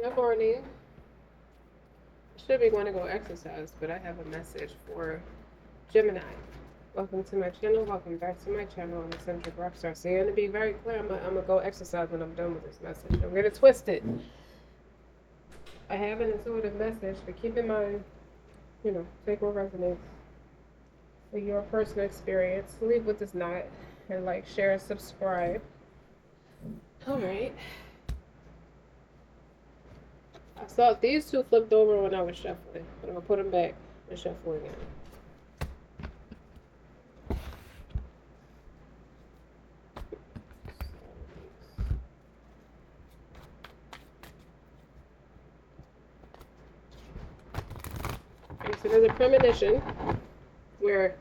Good morning. I should be going to go exercise, but I have a message for Gemini. Welcome to my channel. Welcome back to my channel. I'm eccentric RockStar'Seed. And to be very clear, I'm gonna go exercise when I'm done with this message. Don't get it twisted. I have an intuitive message, but keep in mind, take what resonates for your personal experience. Leave what does not, and like, share, and subscribe. All right. I saw these two flipped over when I was shuffling, but I'm gonna put them back and shuffle again. Okay, so there's a premonition where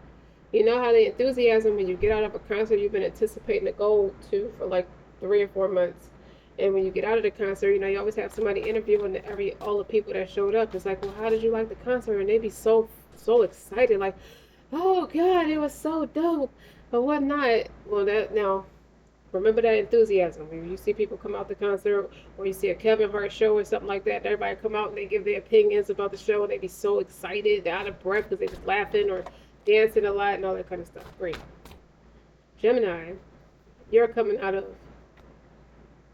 you know how the enthusiasm when you get out of a concert you've been anticipating to go to for like 3 or 4 months. And when you get out of the concert, you always have somebody interviewing all the people that showed up. It's like, well, how did you like the concert? And they be so excited, like, oh God, it was so dope, but whatnot. Well, that now remember that enthusiasm. When you see people come out the concert, or you see a Kevin Hart show or something like that, and everybody come out and they give their opinions about the show, and they be so excited, out of breath because they was laughing or dancing a lot and all that kind of stuff. Great. Gemini, you're coming out of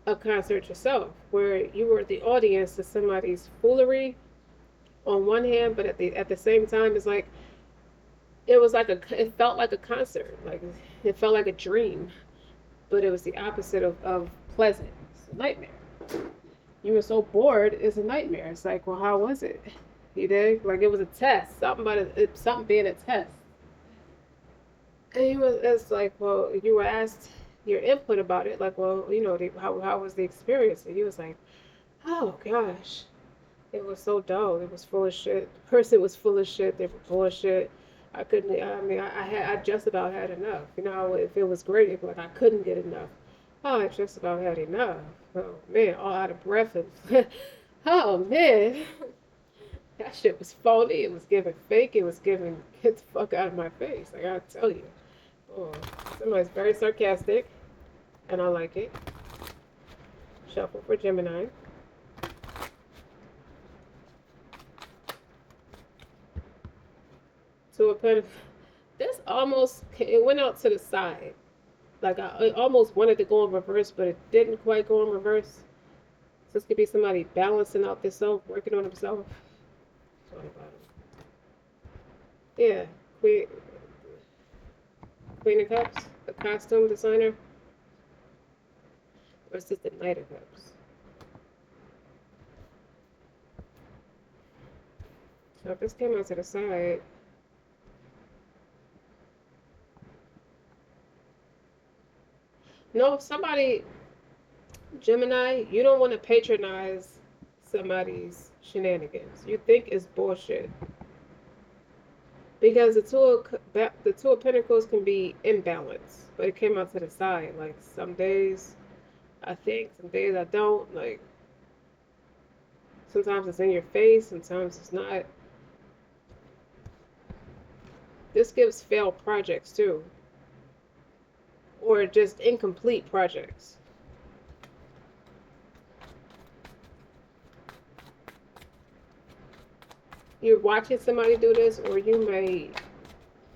a concert yourself where you were the audience to somebody's foolery on one hand, but at the same time, it's like it felt like a concert, like it felt like a dream, but it was the opposite of pleasant. It's a nightmare. You were so bored, it's a nightmare. It's like, well, how was it? You did like it was a test, something about something being a test. And it's like, well, you were asked your input about it, like, well, how was the experience? And he was like, oh gosh, it was so dull. It was full of shit. The person was full of shit. They were bullshit. I couldn't. I mean, I just about had enough. If it was great, it'd be like I couldn't get enough. Oh, I just about had enough. Oh man, all out of breath. And oh man, that shit was phony. It was giving fake. It was giving get the fuck out of my face. I gotta tell you. Oh, somebody's very sarcastic, and I like it. Shuffle for Gemini. To a pen. This almost it went out to the side. Like I almost wanted to go in reverse, but it didn't quite go in reverse. So this could be somebody balancing out themselves, working on himself. Yeah, Queen, Queen of Cups, the costume designer, or is this the Knight of Cups? So if this came out to the side, no, somebody, Gemini, you don't want to patronize somebody's shenanigans. You think it's bullshit. Because the two of Pentacles can be imbalanced, but it came out to the side. Like some days I think, some days I don't. Like sometimes it's in your face, sometimes it's not. This gives failed projects too, or just incomplete projects. You're watching somebody do this, or you may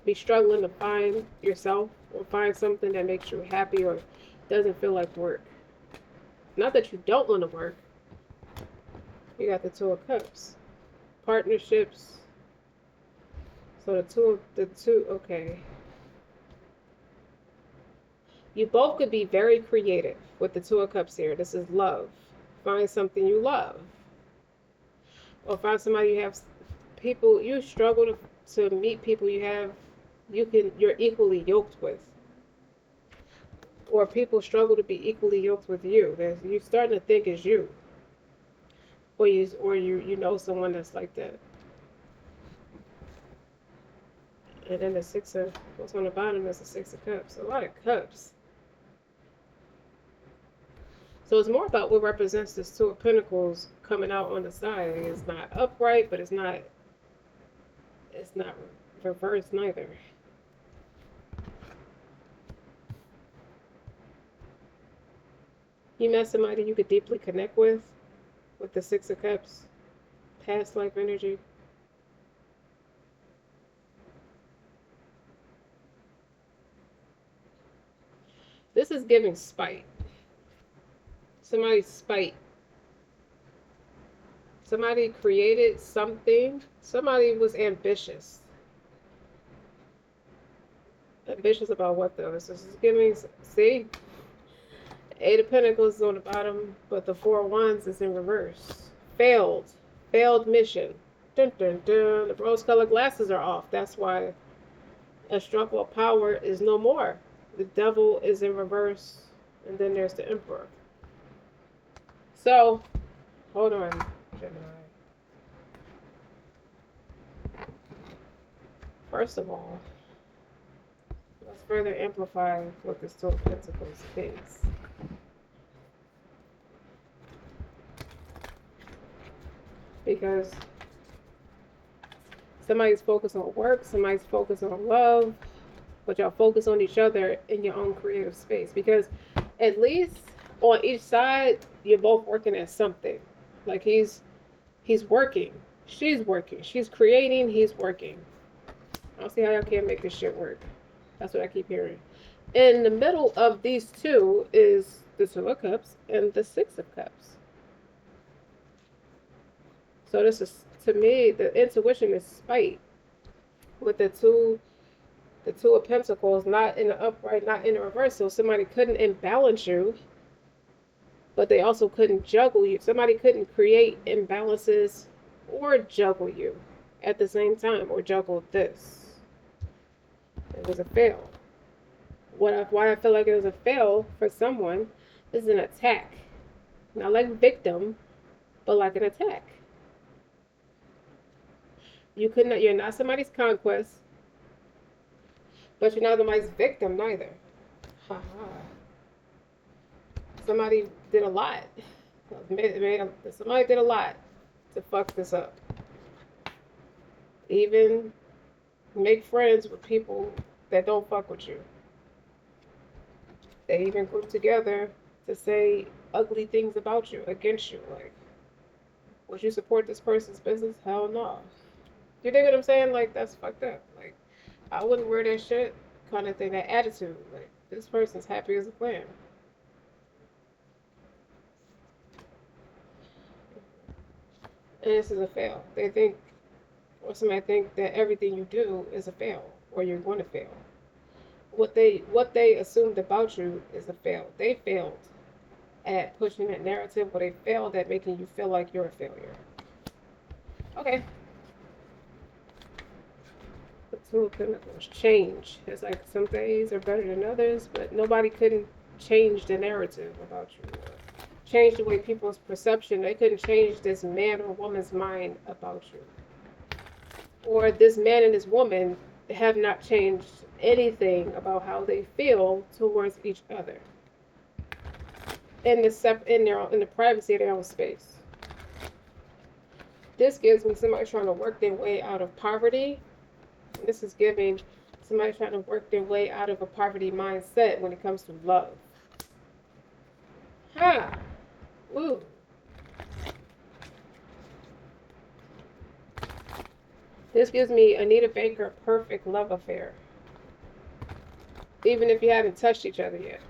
be struggling to find yourself or find something that makes you happy or doesn't feel like work. Not that you don't want to work. You got the Two of Cups. Partnerships. So okay. You both could be very creative with the Two of Cups here. This is love. Find something you love. Or find somebody you have people you struggle to meet people you're equally yoked with. Or people struggle to be equally yoked with you. You're starting to think it's you. Or you know someone that's like that. And then what's on the bottom is the Six of Cups. A lot of cups. So it's more about what represents this Two of Pentacles coming out on the side. It's not upright, but it's not reversed neither. You met somebody you could deeply connect with. with the Six of Cups, past life energy. This is giving spite. Somebody's spite. Somebody created something. Somebody was ambitious. Ambitious about what though? This is giving, see? Eight of Pentacles is on the bottom, but the Four of Wands is in reverse. Failed. Failed mission. Dun, dun, dun. The rose-colored glasses are off. That's why a struggle of power is no more. The devil is in reverse, and then there's the Emperor. So, hold on, Gemini. First of all, let's further amplify what this Two of Pentacles is. Because somebody's focused on work, somebody's focused on love, but y'all focus on each other in your own creative space. Because at least on each side, you're both working at something. Like he's working, she's working, she's creating, he's working. I don't see how y'all can't make this shit work. That's what I keep hearing. In the middle of these two is the Two of Cups and the Six of Cups. So this is, to me, the intuition is spite. With the Two of Pentacles, not in the upright, not in the reverse. So somebody couldn't imbalance you, but they also couldn't juggle you. Somebody couldn't create imbalances or juggle you at the same time, or juggle this. It was a fail. Why I feel like it was a fail for someone is an attack. Not like victim, but like an attack. You're not somebody's conquest, but you're not somebody's victim neither. Ha ha. Somebody did a lot. Somebody did a lot to fuck this up. Even make friends with people that don't fuck with you. They even group together to say ugly things about you, against you. Like, would you support this person's business? Hell no. You dig what I'm saying? Like, that's fucked up. Like, I wouldn't wear that shit kind of thing, that attitude. Like, this person's happy as a clam. And this is a fail. They think, or somebody think that everything you do is a fail, or you're going to fail. What they assumed about you is a fail. They failed at pushing that narrative, but they failed at making you feel like you're a failure. Okay. The Two of Pentacles, change. It's like some days are better than others, but nobody couldn't change the narrative about you, or change the way people's perception. They couldn't change this man or woman's mind about you. Or this man and this woman have not changed anything about how they feel towards each other in the privacy of their own space. This gives me somebody trying to work their way out of poverty. This is giving somebody trying to work their way out of a poverty mindset when it comes to love. Ha! Ooh. This gives me Anita Baker perfect love affair. Even if you haven't touched each other yet.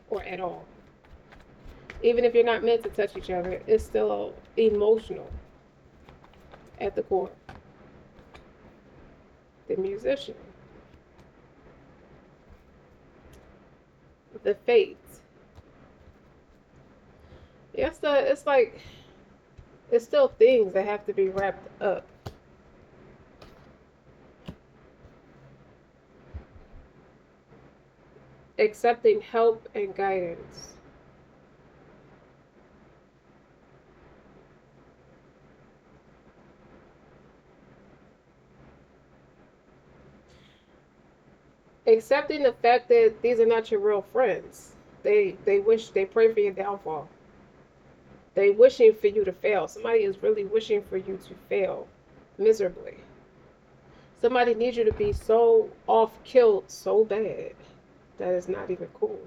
Or at all. Even if you're not meant to touch each other, it's still emotional at the core. The Musician. The Fates. Yes, it's like, it's still things that have to be wrapped up. Accepting help and guidance. Accepting the fact that these are not your real friends. They pray for your downfall. They wishing for you to fail. Somebody is really wishing for you to fail miserably. Somebody needs you to be so off kilt so bad that it's not even cool.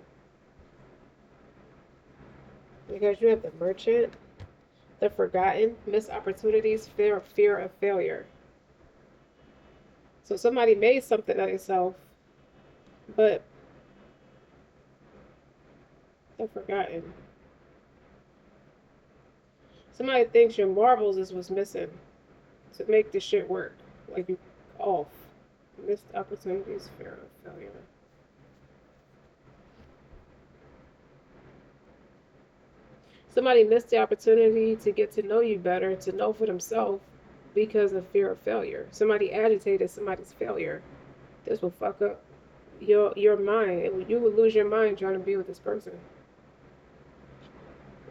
Because you have the Merchant, the Forgotten, missed opportunities, fear of failure. So somebody made something of themselves, but they're forgotten. Somebody thinks your marbles is what's missing to make this shit work. Like you off. Missed opportunities, fear of failure. Somebody missed the opportunity to get to know you better, to know for themselves because of fear of failure. Somebody agitated somebody's failure. This will fuck up your mind. And you would lose your mind trying to be with this person.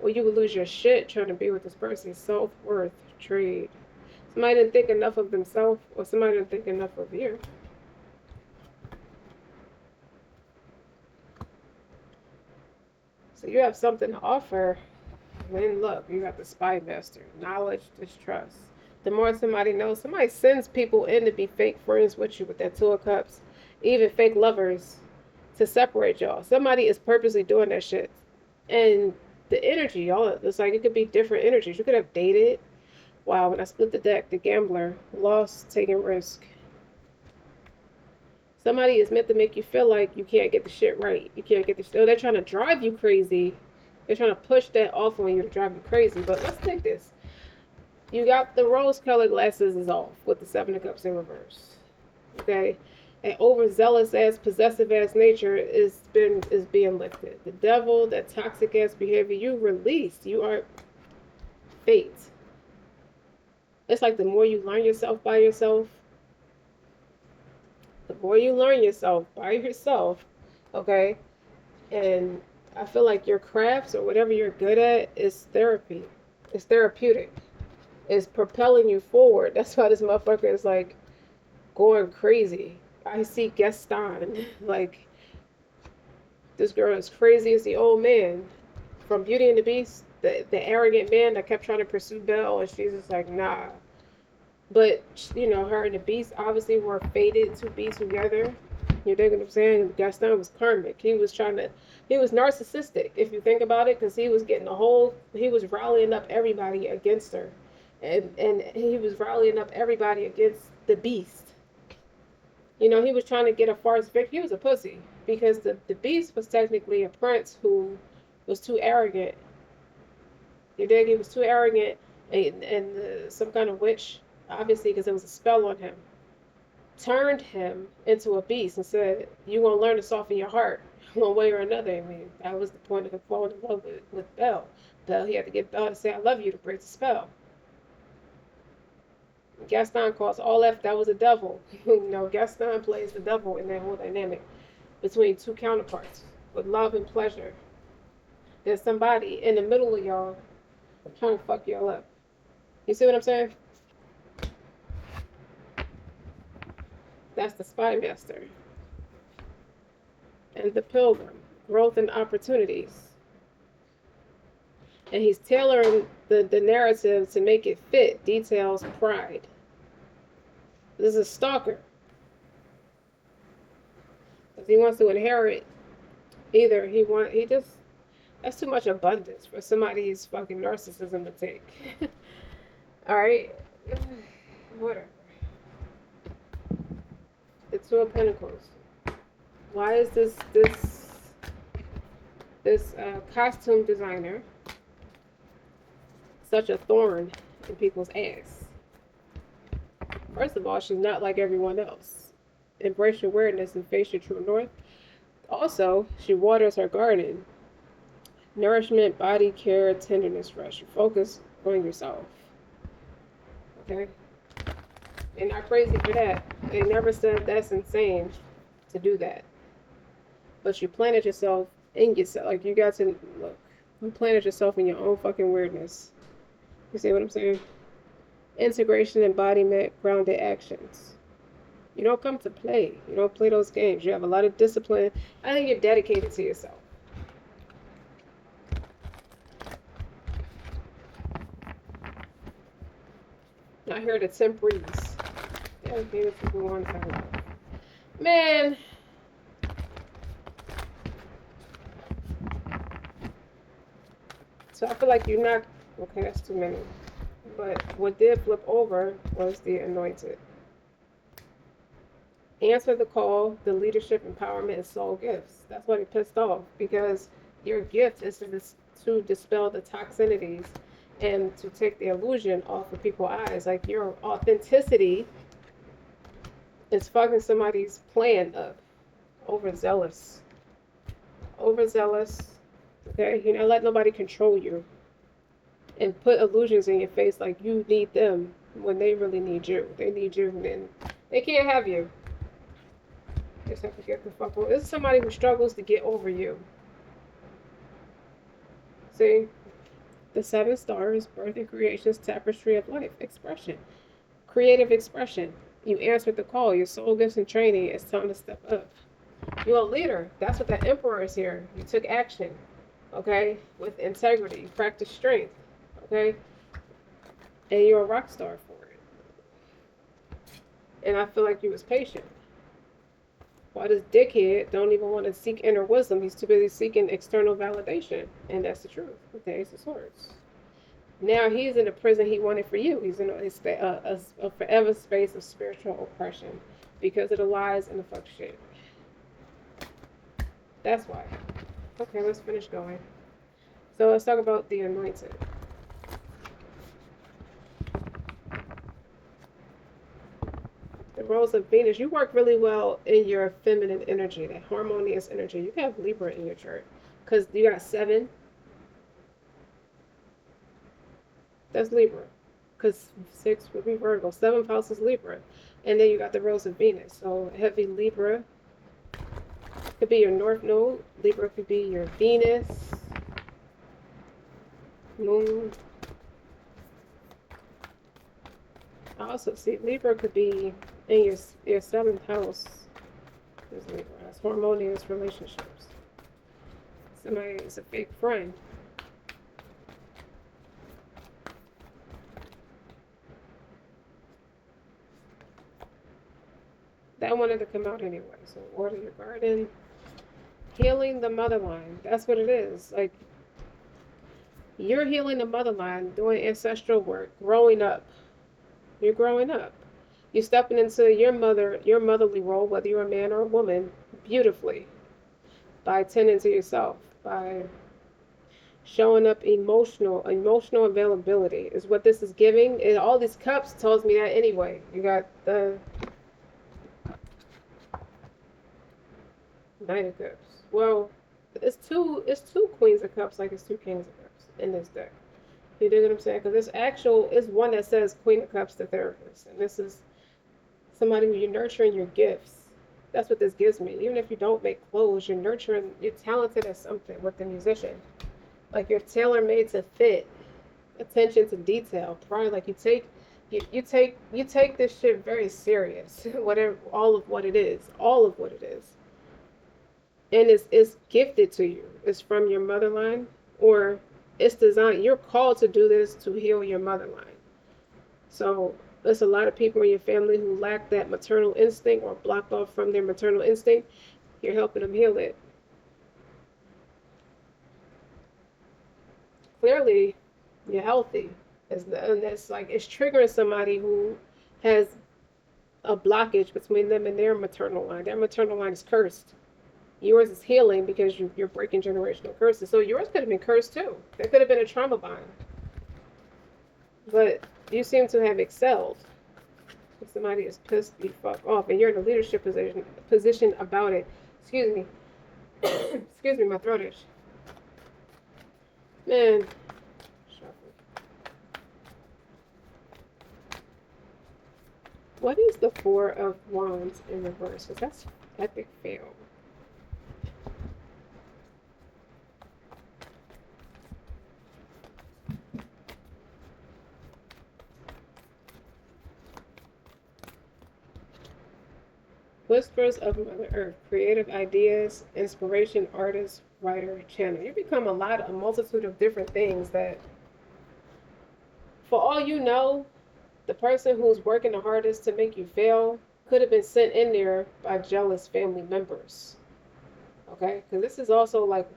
Or you would lose your shit trying to be with this person. Self-worth, trade. Somebody didn't think enough of themselves, or somebody didn't think enough of you. So you have something to offer. And look, you got the spy master. Knowledge, distrust. The more somebody knows, somebody sends people in to be fake friends with you with that Two of Cups. Even fake lovers to separate y'all. Somebody is purposely doing that shit. And the energy, y'all, it's like it could be different energies. You could have dated. Wow, when I split the deck, the gambler, lost, taking risk. Somebody is meant to make you feel like you can't get the shit right. You can't get the shit. Oh, they're trying to drive you crazy. They're trying to push that off on you to drive you crazy. But let's take this. You got the rose-colored glasses is off with the Seven of Cups in reverse. Okay? An overzealous ass, possessive ass nature is being lifted. The devil, that toxic ass behavior, you released. You are fate. It's like the more you learn yourself by yourself, the more you learn yourself by yourself, okay? And I feel like your crafts or whatever you're good at is therapy. It's therapeutic. It's propelling you forward. That's why this motherfucker is like going crazy. I see Gaston. Like, this girl is crazy as the old man from Beauty and the Beast. The arrogant man that kept trying to pursue Belle, and she's just like, nah. But, you know, her and the Beast obviously were fated to be together. You dig what I'm saying? Gaston was karmic. He was narcissistic, if you think about it, because he was rallying up everybody against her. And he was rallying up everybody against the Beast. You know, he was trying to get a farce victory. He was a pussy, because the Beast was technically a prince who was too arrogant. You dig? He was too arrogant, and some kind of witch, obviously, because it was a spell on him, turned him into a beast and said, you're going to learn to soften your heart one way or another. I mean, that was the point of him falling in love with Belle. He had to get Belle to say, I love you, to break the spell. Gaston calls all that was a devil. You know, Gaston plays the devil in that whole dynamic between two counterparts with love and pleasure. There's somebody in the middle of y'all trying to fuck y'all up. You see what I'm saying? That's the spy master. And the pilgrim, growth and opportunities. And he's tailoring the narrative to make it fit details, pride. This is a stalker. Because he wants to inherit. Either that's too much abundance for somebody's fucking narcissism to take. Alright? Whatever. The Two of Pentacles. Why is this costume designer such a thorn in people's ass? First of all, she's not like everyone else. Embrace your awareness and face your true north. Also, she waters her garden. Nourishment, body care, tenderness, rest. You focus on yourself. Okay? They're not crazy for that. They never said that's insane to do that. But you planted yourself in yourself. Like, you got to look. You planted yourself in your own fucking weirdness. You see what I'm saying? Integration, embodiment, grounded actions. You don't come to play. You don't play those games. You have a lot of discipline. I think you're dedicated to yourself. I heard a temp breeze. Dedicated to the one time. Man. So I feel like you're not, okay, that's too many. But what did flip over was the anointed. Answer the call, the leadership, empowerment, and soul gifts. That's what he pissed off, because your gift is to dispel the toxicities and to take the illusion off of people's eyes. Like, your authenticity is fucking somebody's plan up. Overzealous. Overzealous. Okay? You're not letting nobody control you and put illusions in your face like you need them when they really need you. They need you, and they can't have you. They just have to get the fuck over. This is somebody who struggles to get over you. See? The 7 stars, birth and creation's tapestry of life. Expression. Creative expression. You answered the call. Your soul gifts and training. It's time to step up. You're a leader. That's what the emperor is here. You took action. Okay? With integrity. You practice strength. Okay? And you're a rock star for it. And I feel like you was patient. While this dickhead don't even want to seek inner wisdom, he's too busy seeking external validation. And that's the truth. With the Ace of Swords. Now he's in the prison he wanted for you. He's in a forever space of spiritual oppression because of the lies and the fuck shit. That's why. Okay, let's finish going. So let's talk about the anointed. The Rose of Venus. You work really well in your feminine energy, that harmonious energy. You have Libra in your chart because you got 7. That's Libra. Because 6 would be Virgo. 7th house is Libra. And then you got the Rose of Venus. So heavy Libra could be your North Node. Libra could be your Venus. Moon. Also, see, Libra could be in your 7th house. Is Libra. That's harmonious relationships. Somebody is a fake friend. That wanted to come out anyway. So water your garden. Healing the motherline. That's what it is. Like, you're healing the motherline, doing ancestral work, growing up. You're growing up. You're stepping into your motherly role, whether you're a man or a woman, beautifully. By tending to yourself. By showing up emotional availability is what this is giving. And all these cups tells me that anyway. You got the Knight of Cups. Well, it's two Queens of Cups like it's 2 Kings of Cups in this deck. You dig what I'm saying? Because this actual is one that says Queen of Cups, the therapist. And this is somebody who you're nurturing your gifts. That's what this gives me. Even if you don't make clothes, you're nurturing, you're talented at something with the musician. Like, you're tailor-made to fit. Attention to detail. Pride. Like, you take this shit very serious. Whatever, all of what it is. And it's gifted to you. It's from your motherline, or it's designed. You're called to do this to heal your motherline. So there's a lot of people in your family who lack that maternal instinct or blocked off from their maternal instinct. You're helping them heal it. Clearly, you're healthy. And that's like, it's triggering somebody who has a blockage between them and their maternal line. Their maternal line is cursed. Yours is healing because you're breaking generational curses. So yours could have been cursed too. There could have been a trauma bond. But you seem to have excelled. If somebody is pissed the fuck off and you're in a leadership position about it. Excuse me. Excuse me, my throat is. Man. What is the 4 of Wands in reverse? Because that's epic fail. Whispers of Mother Earth, creative ideas, inspiration, artist, writer, channel. You become a multitude of different things that, for all you know, the person who's working the hardest to make you fail could have been sent in there by jealous family members. Okay? Because this is also like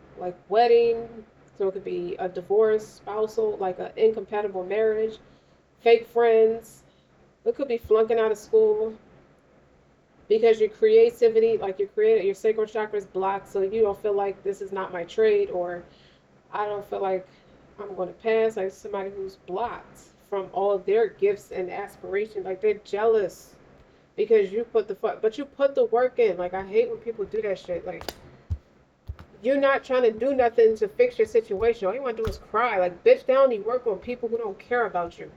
wedding, So it could be a divorce, spousal, like an incompatible marriage, fake friends. It could be flunking out of school because your creativity, like your sacral chakra is blocked, so you don't feel like this is not my trade, or I don't feel like I'm going to pass. Like somebody who's blocked from all of their gifts and aspirations, like they're jealous because you put the but you put the work in. Like I hate when people do that shit. Like you're not trying to do nothing to fix your situation. All you want to do is cry. Like bitch down, you work on people who don't care about you.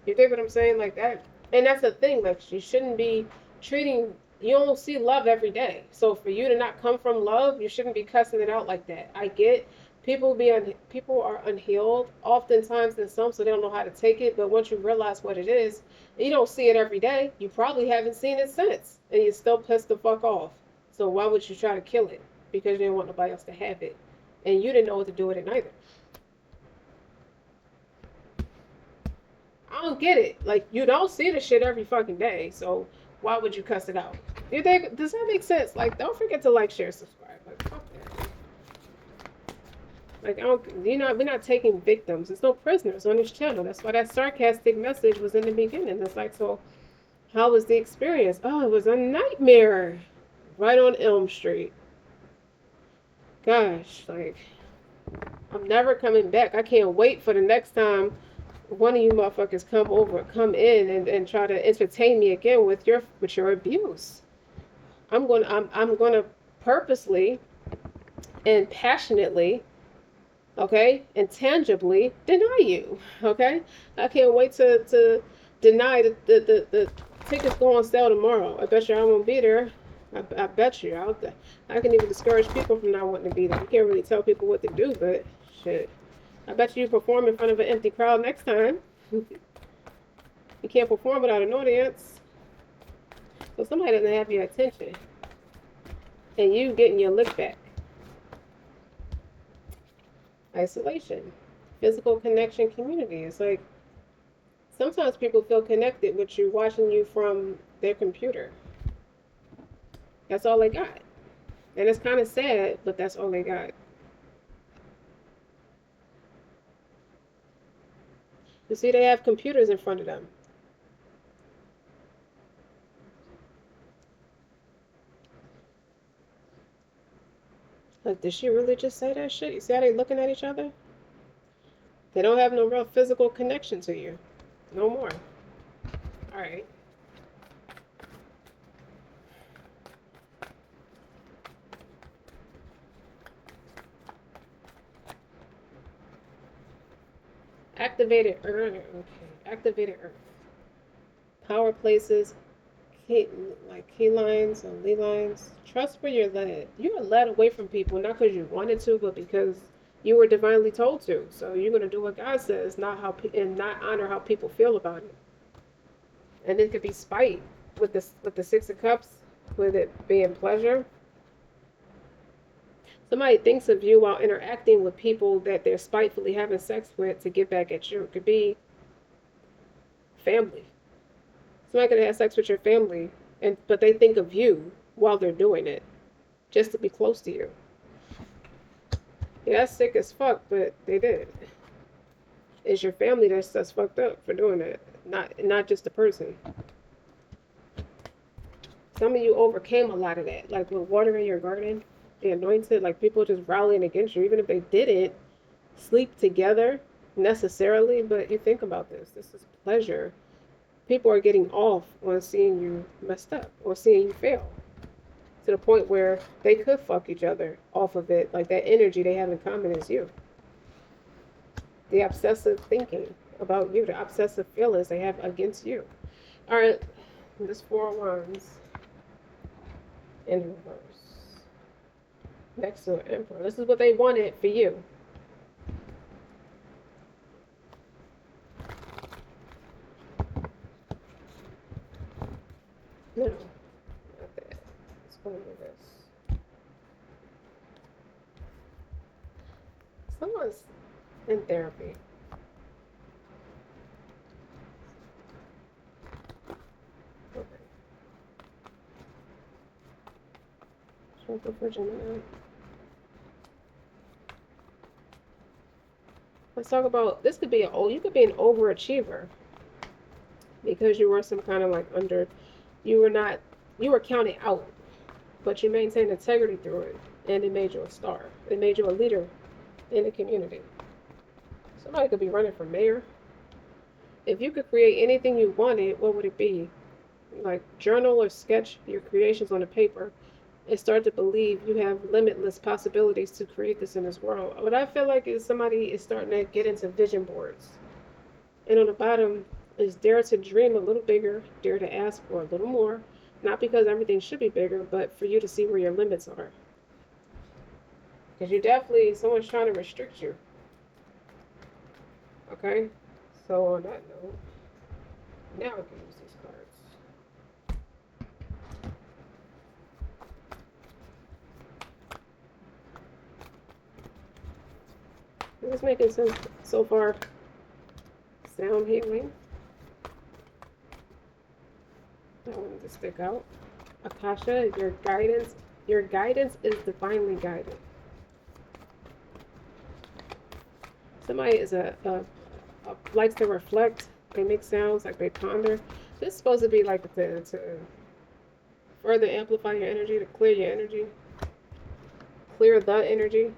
You think what I'm saying? Like that, and that's the thing. Like you shouldn't be treating. You don't see love every day. So for you to not come from love, you shouldn't be cussing it out like that. I get people are unhealed oftentimes in some, so they don't know how to take it. But once you realize what it is, you don't see it every day. You probably haven't seen it since, and you're still pissed the fuck off. So why would you try to kill it? Because you didn't want nobody else to have it, and you didn't know what to do with it neither. I don't get it. Like you don't see the shit every fucking day, so why would you cuss it out? You think does that make sense? Like don't forget to like, share, subscribe. Like fuck that. Like I don't, we're not taking victims. There's no prisoners on this channel. That's why that sarcastic message was in the beginning. It's like, so how was the experience? Oh, it was a nightmare. Right on Elm Street. Gosh, like I'm never coming back. I can't wait for the next time one of you motherfuckers come in and try to entertain me again with your abuse. I'm gonna purposely and passionately, okay, and tangibly deny you. Okay? I can't wait to deny the tickets go on sale tomorrow. I bet you I won't be there. I bet you. I can even discourage people from not wanting to be there. You can't really tell people what to do, but shit. I bet you perform in front of an empty crowd next time. You can't perform without an audience. So somebody doesn't have your attention. And you getting your lick back. Isolation. Physical connection community. It's like sometimes people feel connected with you watching you from their computer. That's all they got. And it's kind of sad, but that's all they got. You see, they have computers in front of them. Like, did she really just say that shit? You see how they looking at each other? They don't have no real physical connection to you. No more. All right. Activated Earth. Okay. Activated Earth. Power places, key lines and lee lines. Trust where you're led. You are led away from people not because you wanted to, but because you were divinely told to. So you're gonna do what God says, and not honor how people feel about it. And it could be spite with the Six of Cups, with it being pleasure. Somebody thinks of you while interacting with people that they're spitefully having sex with to get back at you. It could be family. Somebody could have sex with your family, but they think of you while they're doing it, just to be close to you. Yeah, that's sick as fuck, but they did. It's your family that's fucked up for doing that, not just the person. Some of you overcame a lot of that, like with watering your garden, the anointed, like people just rallying against you, even if they didn't sleep together necessarily. But you think about this. This is pleasure. People are getting off on seeing you messed up or seeing you fail to the point where they could fuck each other off of it. Like that energy they have in common is you. The obsessive thinking about you, the obsessive feelings they have against you. All right, this Four of Wands in reverse next to an Emperor. This is what they wanted for you. No, not that. Let's go into this. Someone's in therapy. Okay. Strength for Gemini. Let's talk about this. Could be you could be an overachiever because you were some kind of like you were not, you were counted out, but you maintained integrity through it, and it made you a star. It made you a leader in the community. Somebody could be running for mayor. If you could create anything you wanted, what would it be? Like journal or sketch your creations on a paper and start to believe you have limitless possibilities to create this in this world. What I feel like is somebody is starting to get into vision boards. And on the bottom is dare to dream a little bigger, dare to ask for a little more. Not because everything should be bigger, but for you to see where your limits are. Because you definitely, someone's trying to restrict you. Okay? So on that note, now I can use these cards. Is this making sense so far? Sound healing. I wanted to stick out. Akasha, your guidance is divinely guided. Somebody is likes to reflect. They make sounds like they ponder. This is supposed to be like to further amplify your energy, to clear your energy, clear the energy.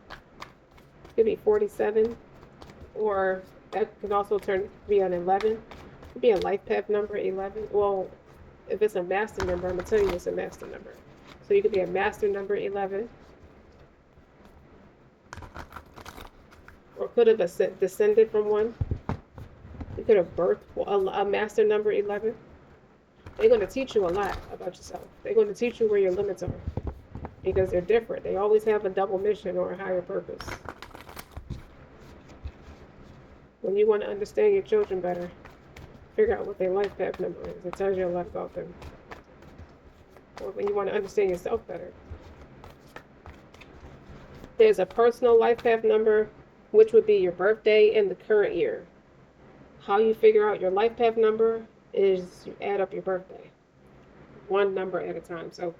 It could be 47, or that could also be an 11. It could be a life path number 11. Well, if it's a master number, I'm gonna tell you it's a master number. So you could be a master number 11. Or could have descended from one. You could have birthed a master number 11. They're going to teach you a lot about yourself. They're going to teach you where your limits are. Because they're different. They always have a double mission or a higher purpose. When you want to understand your children better, figure out what their life path number is. It tells you a lot about them. Or when you want to understand yourself better. There's a personal life path number, which would be your birthday and the current year. How you figure out your life path number is you add up your birthday, one number at a time. So,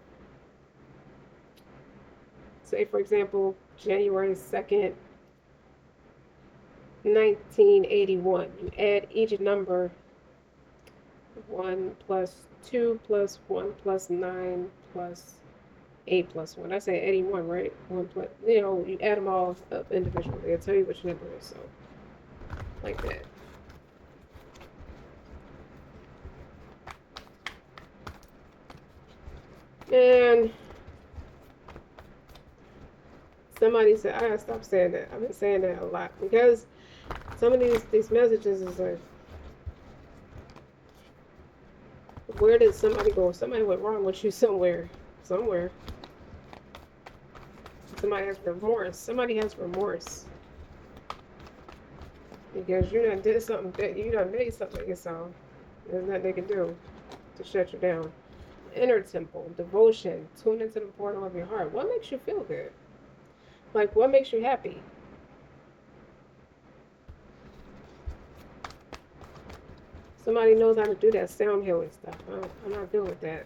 say for example, January 2nd, 1981. You add each number 1 plus 2 plus 1 plus 9 plus 8 plus 1. I say 81, right? 1 plus, you add them all up individually. They'll tell you which number it is. So, like that. And somebody said, I gotta stop saying that. I've been saying that a lot because some of these messages is like, where did somebody go? Somebody went wrong with you somewhere. Somebody has remorse. Somebody has remorse. Because you done did something, that you done made something of yourself. There's nothing they can do to shut you down. Inner temple, devotion, tune into the portal of your heart. What makes you feel good? Like, what makes you happy? Somebody knows how to do that sound healing stuff. I'm not good with that.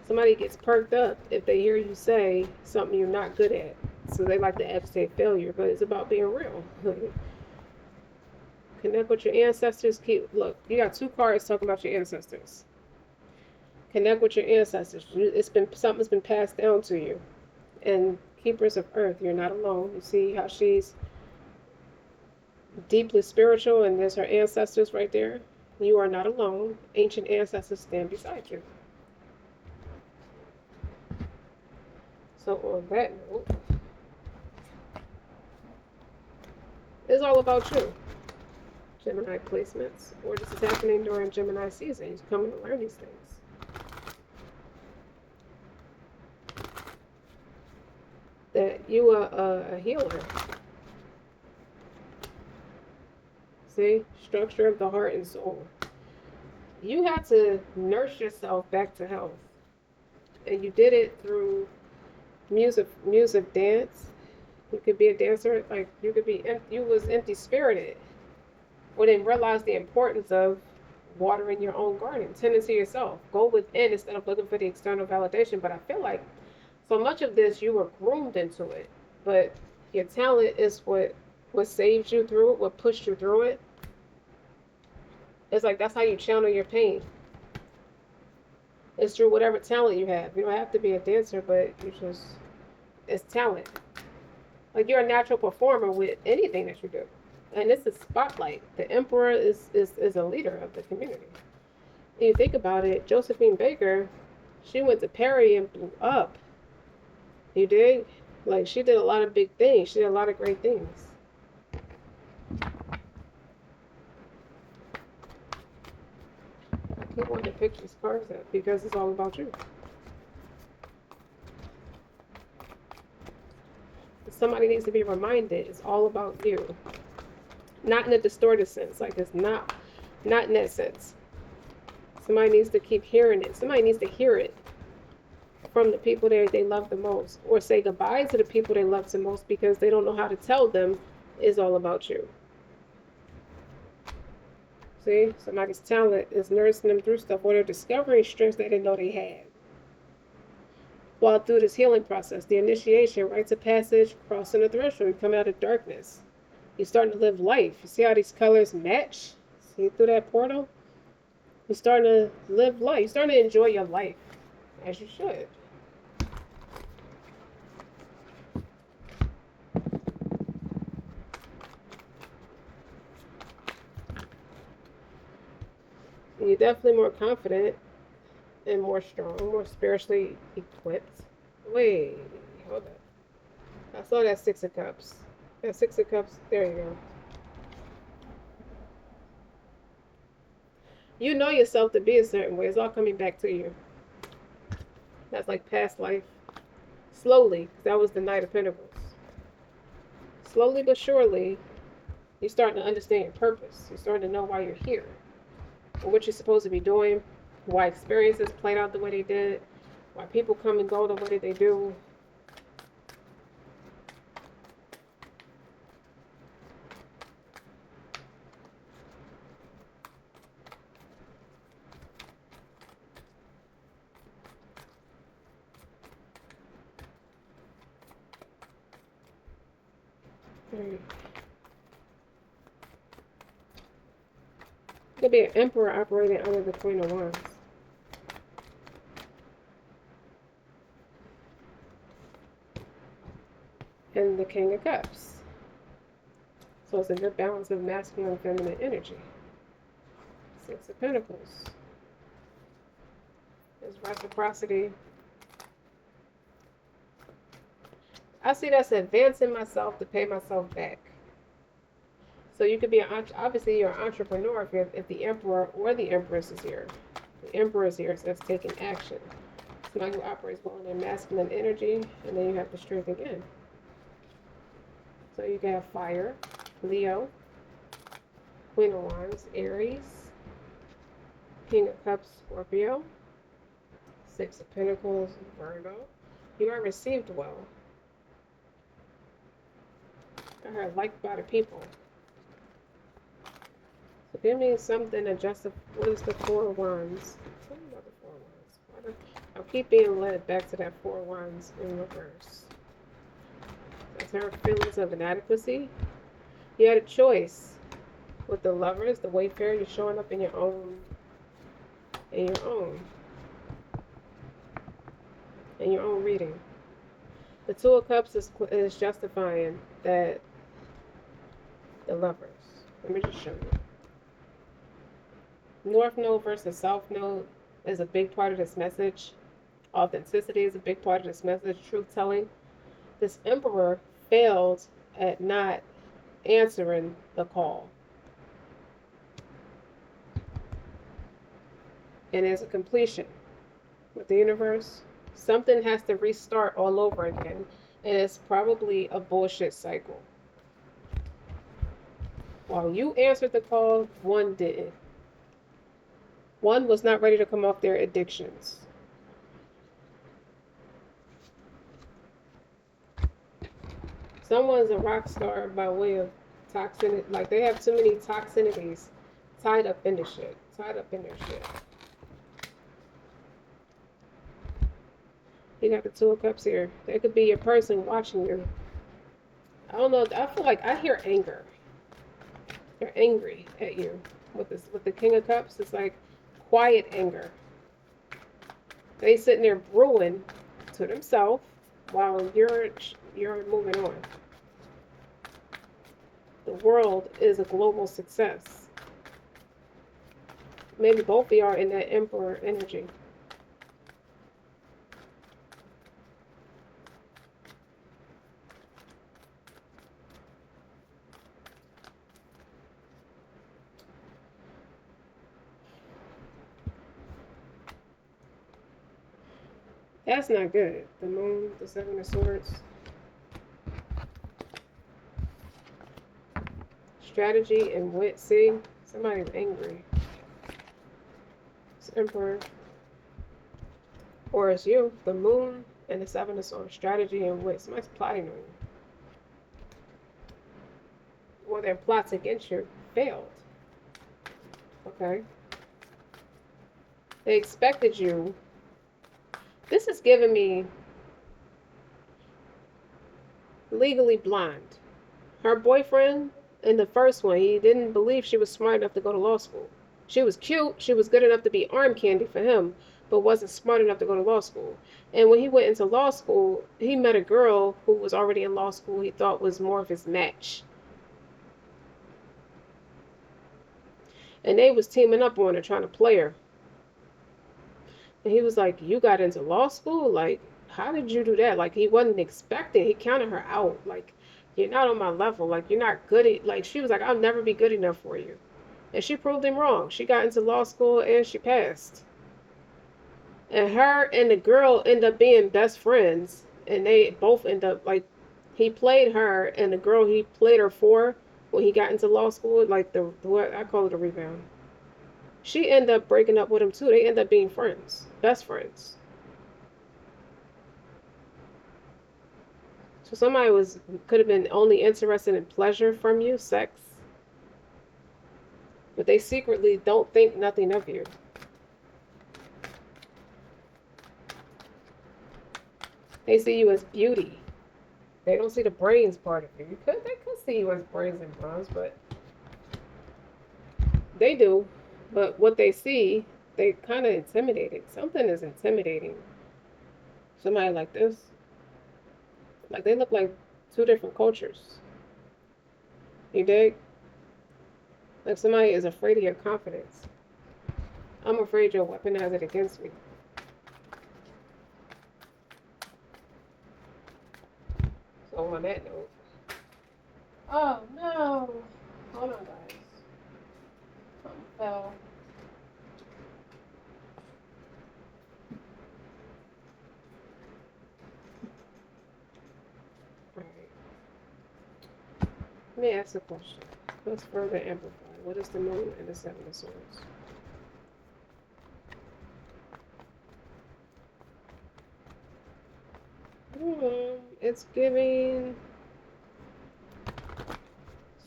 Somebody gets perked up if they hear you say something you're not good at. So they like to advocate failure, but it's about being real. Connect with your ancestors. Look, you got 2 cards talking about your ancestors. Connect with your ancestors. Something's been passed down to you. And keepers of earth, you're not alone. You see how she's deeply spiritual, and there's her ancestors right there. You are not alone. Ancient ancestors stand beside you. So on that note, it's all about you. Gemini placements, or this is happening during Gemini season. He's coming to learn these things. That you are a healer. See, structure of the heart and soul. You had to nurse yourself back to health, and you did it through music, dance. You could be a dancer, like you was empty spirited. Or didn't realize the importance of watering your own garden, tending to yourself. Go within instead of looking for the external validation. But I feel like So much of this, you were groomed into it, but your talent is what saved you through it, what pushed you through it. It's like that's how you channel your pain. It's through whatever talent you have. You don't have to be a dancer, but you just it's talent. Like you're a natural performer with anything that you do. And it's a spotlight. The emperor is a leader of the community. And you think about it, Josephine Baker, she went to Perry and blew up. You dig? Like she did a lot of big things. She did a lot of great things. I keep wanting to pick these cards up because it's all about you. Somebody needs to be reminded it's all about you. Not in a distorted sense. Like it's not in that sense. Somebody needs to keep hearing it. Somebody needs to hear it from the people they love the most, or say goodbye to the people they love the most because they don't know how to tell them it's all about you. See, somebody's talent is nursing them through stuff, or they're discovering strengths they didn't know they had. While through this healing process, the initiation, rites of passage, crossing the threshold, you come out of darkness. You're starting to live life. You see how these colors match? See through that portal? You're starting to live life. You're starting to enjoy your life, as you should. You're definitely more confident and more strong, more spiritually equipped. Wait, hold up. I saw that Six of Cups. That Six of Cups, there you go. You know yourself to be a certain way. It's all coming back to you. That's like past life. Slowly, because that was the Knight of Pentacles. Slowly but surely, you're starting to understand your purpose. You're starting to know why you're here. And what you're supposed to be doing. Why experiences played out the way they did. Why people come and go the way they do. Could be an emperor operating under the Queen of Wands. And the King of Cups. So it's a good balance of masculine and feminine energy. Six of Pentacles. There's reciprocity. I see that's advancing myself to pay myself back. So you could be obviously you're an entrepreneur if the Emperor or the Empress is here. The Emperor is here, so that's taking action. Somebody who operates well in their masculine energy, and then you have the strength again. So you can have fire, Leo, Queen of Wands, Aries, King of Cups, Scorpio, Six of Pentacles, Virgo. You are received well. I heard liked by the people. So give me something to justify. What is the Four of Wands? Tell me about the Four of Wands. I'll keep being led back to that Four of Wands in reverse. That's her feelings of inadequacy. You had a choice with the Lovers, the Wayfarer. You're showing up in your own. In your own reading. The Two of Cups is justifying that the Lovers. Let me just show you. North Node versus South Node is a big part of this message. Authenticity is a big part of this message. Truth telling. This Emperor failed at not answering the call. And as a completion with the universe, something has to restart all over again. And it's probably a bullshit cycle. While you answered the call, one didn't. One was not ready to come off their addictions. Someone's a rock star by way of toxin. Like they have too many toxinities tied up in the shit. Tied up in their shit. You got the Two of Cups here. That could be your person watching you. I don't know. I feel like I hear anger. They're angry at you with this, with the King of Cups. It's like quiet anger. They sitting there brewing to themselves while you're moving on. The world is a global success. Maybe both of you are in that Emperor energy. That's not good. The Moon, the Seven of Swords. Strategy and wit. See, somebody's angry. It's Emperor. Or it's you, the Moon and the Seven of Swords. Strategy and wit. Somebody's plotting on you. Or their plots against you failed. Okay. They expected you. This is giving me Legally Blonde. Her boyfriend in the first one, he didn't believe she was smart enough to go to law school. She was cute, she was good enough to be arm candy for him, but wasn't smart enough to go to law school. And when he went into law school, he met a girl who was already in law school he thought was more of his match. And they was teaming up on her, trying to play her. And he was like, "You got into law school? Like, how did you do that?" Like, he wasn't expecting. He counted her out. Like, "You're not on my level. Like, you're not good at," like, she was like, "I'll never be good enough for you." And she proved him wrong. She got into law school and she passed. And her and the girl end up being best friends. And they both end up, like, he played her and the girl he played her for when he got into law school, like, what I call it a rebound. She ended up breaking up with him too. They end up being friends, best friends. So somebody could have been only interested in pleasure from you, sex, but they secretly don't think nothing of you. They see you as beauty. They don't see the brains part of you. They could see you as brains and bronze, but they do. But what they see, they kind of intimidated. Something is intimidating. Somebody like this, like they look like two different cultures. You dig? Like somebody is afraid of your confidence. I'm afraid you'll weaponize it against me. So on that note, oh no, hold on guys, something fell. All right, let me ask a question. Let's further amplify. What is the Moon and the Seven of Swords? It's giving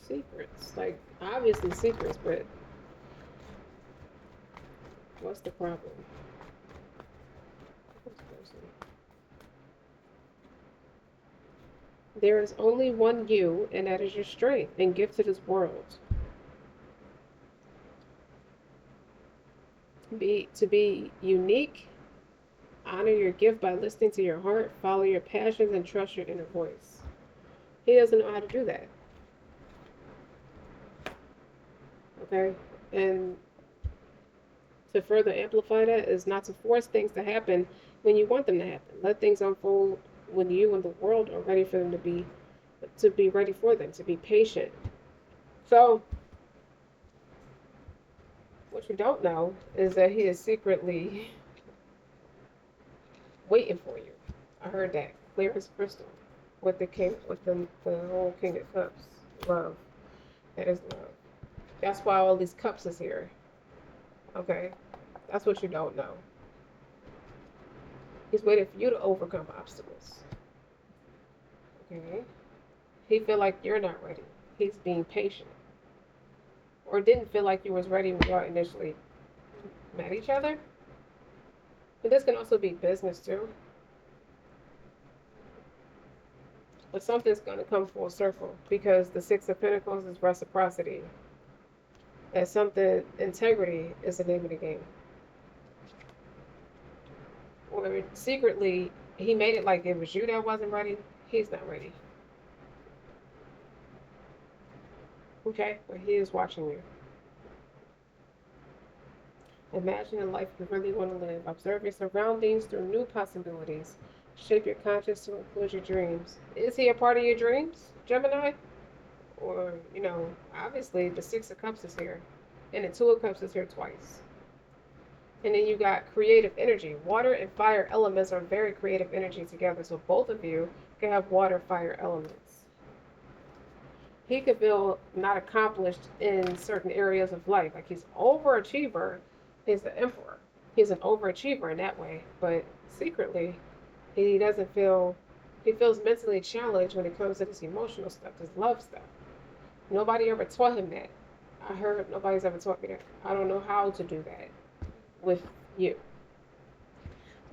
secrets, like obviously secrets, but what's the problem? This person. There is only one you, and that is your strength and gift to this world. To be unique, honor your gift by listening to your heart, follow your passions, and trust your inner voice. He doesn't know how to do that. Okay? And to further amplify that is not to force things to happen when you want them to happen. Let things unfold when you and the world are ready for them to be ready for them, to be patient. So what you don't know is that he is secretly waiting for you. I heard that clear as crystal with the king, with the whole King of Cups. Love. That is love. That's why all these cups is here. Okay? That's what you don't know. He's waiting for you to overcome obstacles. Okay? He feel like you're not ready. He's being patient. Or didn't feel like you was ready when y'all initially met each other. But this can also be business too. But something's going to come full circle because the Six of Pentacles is reciprocity. And something, integrity is the name of the game. Or secretly, he made it like it was you that wasn't ready. He's not ready. Okay? But he is watching you. Imagine a life you really want to live. Observe your surroundings through new possibilities. Shape your conscious to include your dreams. Is he a part of your dreams, Gemini? Or, obviously the Six of Cups is here. And the Two of Cups is here twice. And then you got creative energy. Water and fire elements are very creative energy together. So both of you can have water, fire elements. He could feel not accomplished in certain areas of life. Like he's overachiever. He's the emperor. He's an overachiever in that way. But secretly, he feels mentally challenged when it comes to this emotional stuff, this love stuff. Nobody ever taught him that. I heard nobody's ever taught me that. I don't know how to do that with you.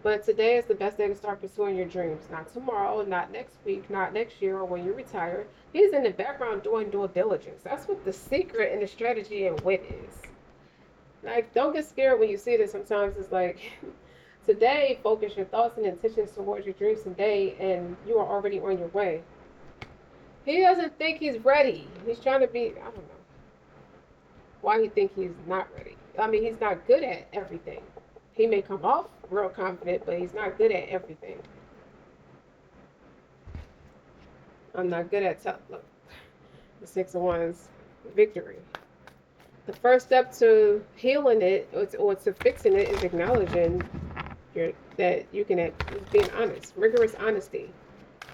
But today is the best day to start pursuing your dreams. Not tomorrow, not next week, not next year, or when you retire. He's in the background doing due diligence. That's what the secret and the strategy and wit is. Like, don't get scared when you see this. Sometimes it's like, today, focus your thoughts and intentions towards your dreams today, and you are already on your way. He doesn't think he's ready. He's trying to be, I don't know why he think he's not ready. I mean, he's not good at everything. He may come off real confident, but he's not good at everything. I'm not good at look, the Six of Wands, victory. The first step to healing it or to fixing it is acknowledging that you can being honest, rigorous honesty,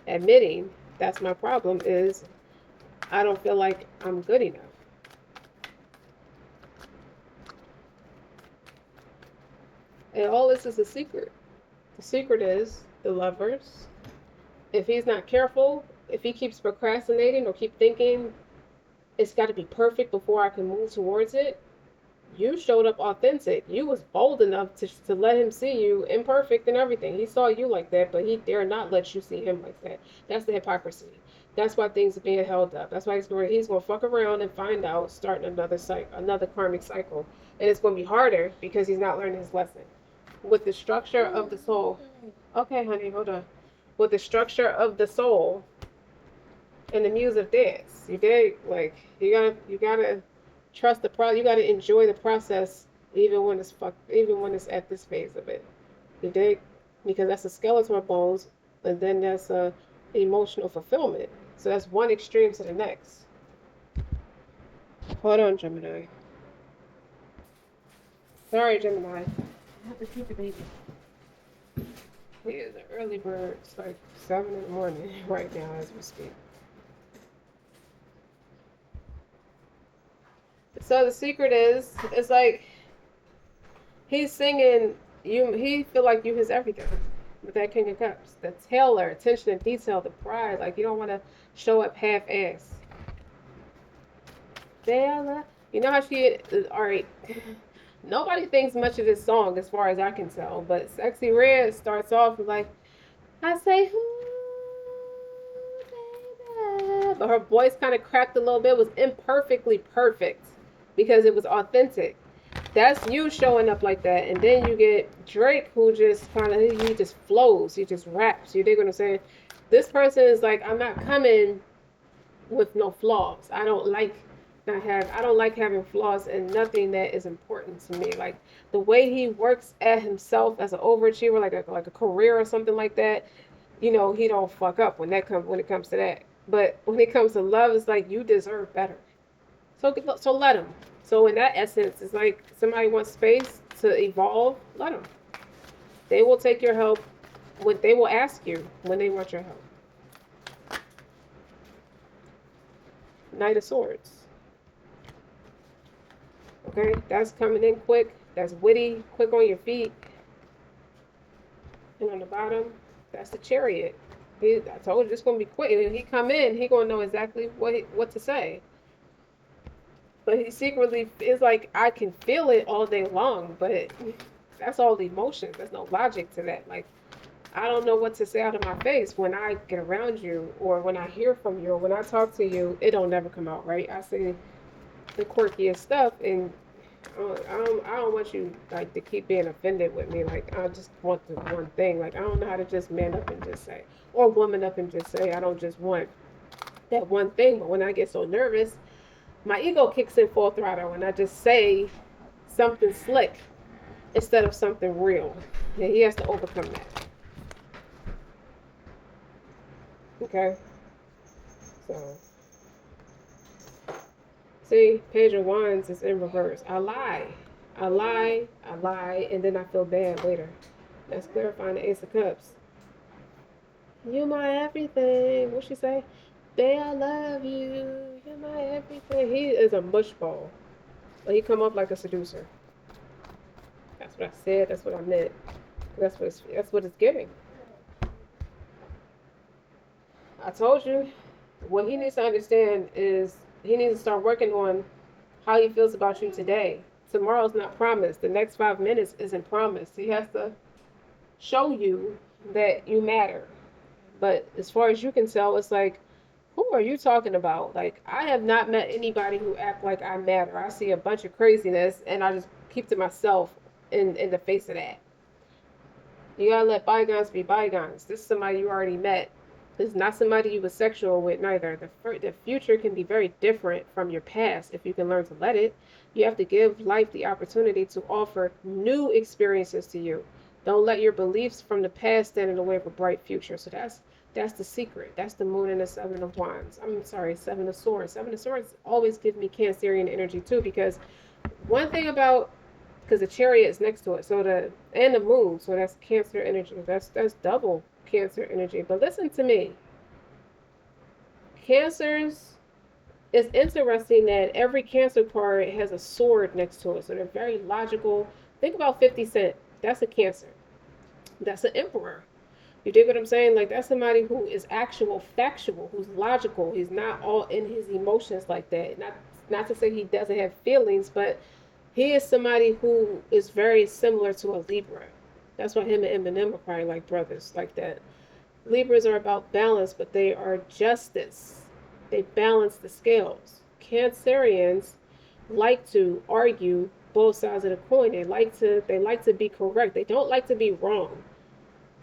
admitting that's my problem is I don't feel like I'm good enough. And all this is a secret. The secret is the Lovers. If he's not careful, if he keeps procrastinating or keep thinking it's got to be perfect before I can move towards it, you showed up authentic. You was bold enough to let him see you imperfect and everything. He saw you like that, but he dare not let you see him like that. That's the hypocrisy. That's why things are being held up. That's why he's going to fuck around and find out, starting another karmic cycle. And it's going to be harder because he's not learning his lesson. With the structure of the soul. Okay, honey, hold on. With the structure of the soul and the muse of dance. You dig? Like, you gotta trust the process. You gotta enjoy the process even when it's at this phase of it. You dig? Because that's a skeletal bones, and then that's a emotional fulfillment. So that's one extreme to the next. Hold on, Gemini. Sorry, Gemini. I have to keep the baby. He is an early bird. It's like 7 in the morning right now as we speak. So the secret is, it's like he's singing you. He feel like you his everything with that King of Cups. The tailor, attention to detail, the pride. Like you don't want to show up half-ass. Bella, you know how she. All right. Nobody thinks much of this song as far as I can tell, but Sexy Red starts off with like, I say, baby. But her voice kind of cracked a little bit. It was imperfectly perfect because it was authentic. That's you showing up like that. And then you get Drake who just he just flows. He just raps. You dig what I'm saying? This person is like, I'm not coming with no flaws. I don't like having flaws in nothing that is important to me. Like the way he works at himself as an overachiever, like a career or something like that. He don't fuck up when it comes to that. But when it comes to love, it's like you deserve better. So let him. So in that essence, it's like somebody wants space to evolve. Let them. They will take your help. They will ask you when they want your help. Knight of Swords. Okay, that's coming in quick. That's witty, quick on your feet. And on the bottom, that's the Chariot. I told you it's gonna be quick. When he come in, he gonna know exactly what to say. But he secretly is like, I can feel it all day long, but that's all the emotions. There's no logic to that. Like, I don't know what to say out of my face when I get around you or when I hear from you or when I talk to you. It don't never come out right. I say the quirkiest stuff, and I don't want you like to keep being offended with me. Like I just want the one thing. Like I don't know how to just man up and just say, or woman up and just say. I don't just want that one thing. But when I get so nervous, my ego kicks in full throttle, and I just say something slick instead of something real. And he has to overcome that. Okay, so. See, Page of Wands is in reverse. I lie. I lie, and then I feel bad later. That's clarifying the Ace of Cups. You my everything. What she say? Babe, I love you. You're my everything. He is a mushball. But he come up like a seducer. That's what I said. That's what I meant. That's what it's giving. I told you. What he needs to understand is he needs to start working on how he feels about you today. Tomorrow's not promised. The next 5 minutes isn't promised. He has to show you that you matter. But as far as you can tell, it's like, who are you talking about? Like, I have not met anybody who act like I matter. I see a bunch of craziness, and I just keep to myself in the face of that. You gotta let bygones be bygones. This is somebody you already met. This is not somebody you were sexual with, neither. The future can be very different from your past if you can learn to let it. You have to give life the opportunity to offer new experiences to you. Don't let your beliefs from the past stand in the way of a bright future. So that's the secret. That's the moon and the seven of wands. I'm sorry, seven of swords. Seven of swords always give me Cancerian energy too, because one thing about because the chariot is next to it, so the moon, so that's Cancer energy. That's double Cancer energy. But listen to me, Cancers. It's interesting that every Cancer card has a sword next to it, so they're very logical. Think about 50 Cent. That's a Cancer. That's an Emperor. You dig what I'm saying? Like that's somebody who is actual, factual, who's logical. He's not all in his emotions like that. Not to say he doesn't have feelings, but he is somebody who is very similar to a Libra. That's why him and Eminem are probably like brothers, like that. Libras are about balance, but they are justice. They balance the scales. Cancerians like to argue both sides of the coin. They like to be correct. They don't like to be wrong.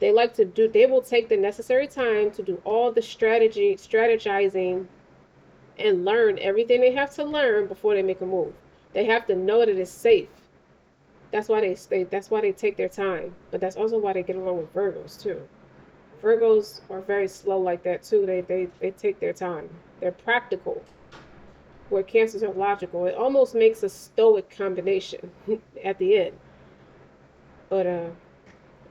They will take the necessary time to do all the strategizing and learn everything they have to learn before they make a move. They have to know that it's safe. That's why they take their time. But that's also why they get along with Virgos too. Virgos are very slow like that too. They take their time. They're practical. Where Cancers are logical. It almost makes a stoic combination at the end. But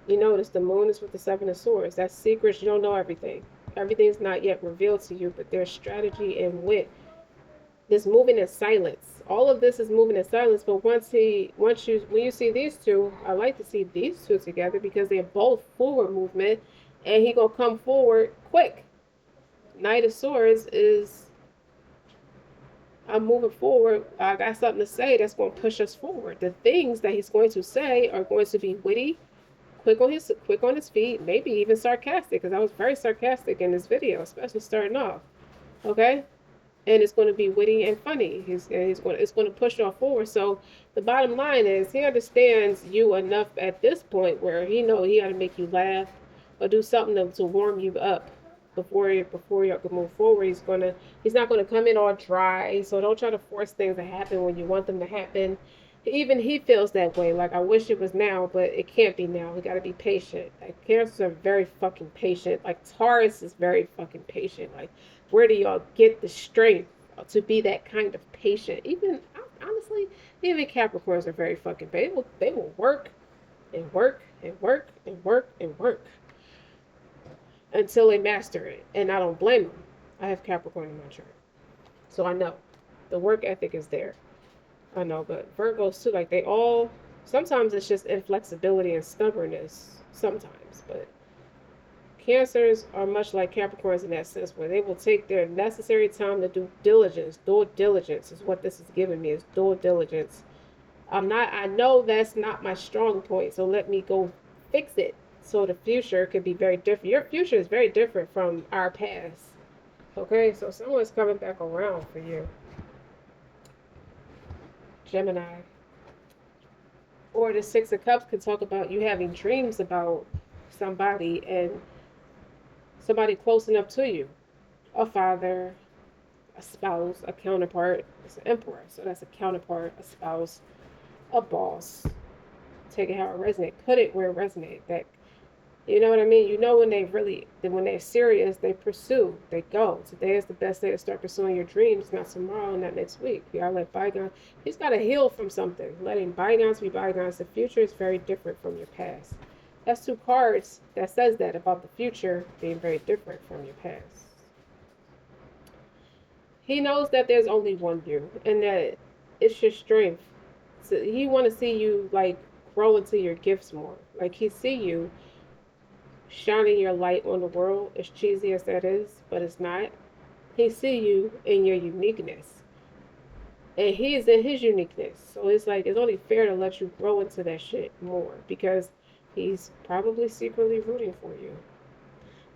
you notice the moon is with the seven of swords. That's secrets. You don't know everything. Everything's not yet revealed to you, but there's strategy and wit. This moving in silence. All of this is moving in silence, but when you see these two, I like to see these two together because they're both forward movement, and he gonna come forward quick. Knight of Swords is I'm moving forward. I got something to say that's going to push us forward. The things that he's going to say are going to be witty, quick on his feet, maybe even sarcastic, because I was very sarcastic in this video, especially starting off. Okay? And it's going to be witty and funny. It's going to push y'all forward. So the bottom line is he understands you enough at this point where he got to make you laugh or do something to warm you up before you can move forward. He's not gonna come in all dry. So don't try to force things to happen when you want them to happen. Even he feels that way. Like I wish it was now, but it can't be now. We gotta be patient. Like Cancers are very fucking patient. Like Taurus is very fucking patient. Like where do y'all get the strength to be that kind of patient? Even honestly, even Capricorns are very fucking patient. They will work and work and work and work and work until they master it. And I don't blame them. I have Capricorn in my chart. So I know. The work ethic is there. I know, but Virgos too, like sometimes it's just inflexibility and stubbornness. Sometimes. But Cancers are much like Capricorns in that sense, where they will take their necessary time to do diligence. Due diligence is what this is giving me, is due diligence. I know that's not my strong point, so let me go fix it. So the future could be very different. Your future is very different from our past. Okay, so someone's coming back around for you, Gemini. Or the Six of Cups could talk about you having dreams about somebody and somebody close enough to you, a father, a spouse, a counterpart. It's an emperor, so that's a counterpart, a spouse, a boss. Take it how it resonates. Put it where it resonates. That, you know what I mean? You know when they're serious, they pursue, they go. Today is the best day to start pursuing your dreams, not tomorrow, not next week. You gotta let bygones. He's gotta heal from something. Letting bygones be bygones. The future is very different from your past. That's two cards that says that about the future being very different from your past. He knows that there's only one you, and that it's your strength. So he want to see you like grow into your gifts more. Like he see you shining your light on the world, as cheesy as that is, but it's not. He see you in your uniqueness, and he is in his uniqueness. So it's like it's only fair to let you grow into that shit more because he's probably secretly rooting for you,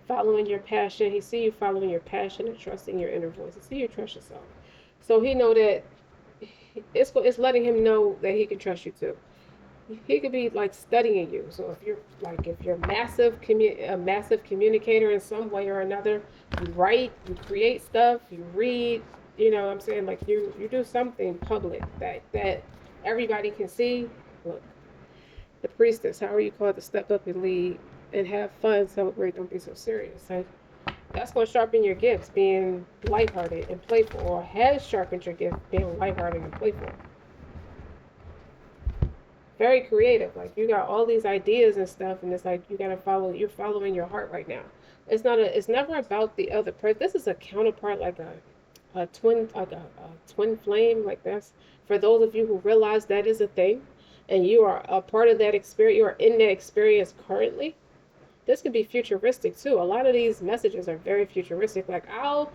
following your passion. He see you following your passion and trusting your inner voice. He see you trust yourself, so he know that it's letting him know that he can trust you too. He could be like studying you. So if you're a massive communicator in some way or another, you write, you create stuff, you read, you know what I'm saying? Like you do something public that everybody can see. Look, the priestess, however you call it, to step up and lead and have fun, celebrate, don't be so serious. Like that's going to sharpen your gifts, being lighthearted and playful, or has sharpened your gift, being lighthearted and playful. Very creative. Like you got all these ideas and stuff, and it's like you're following your heart right now. It's never about the other person. This is a counterpart, like a twin, like a twin flame. Like that's for those of you who realize that is a thing, and you are a part of that experience. You are in that experience currently. This could be futuristic too. A lot of these messages are very futuristic. Like I'll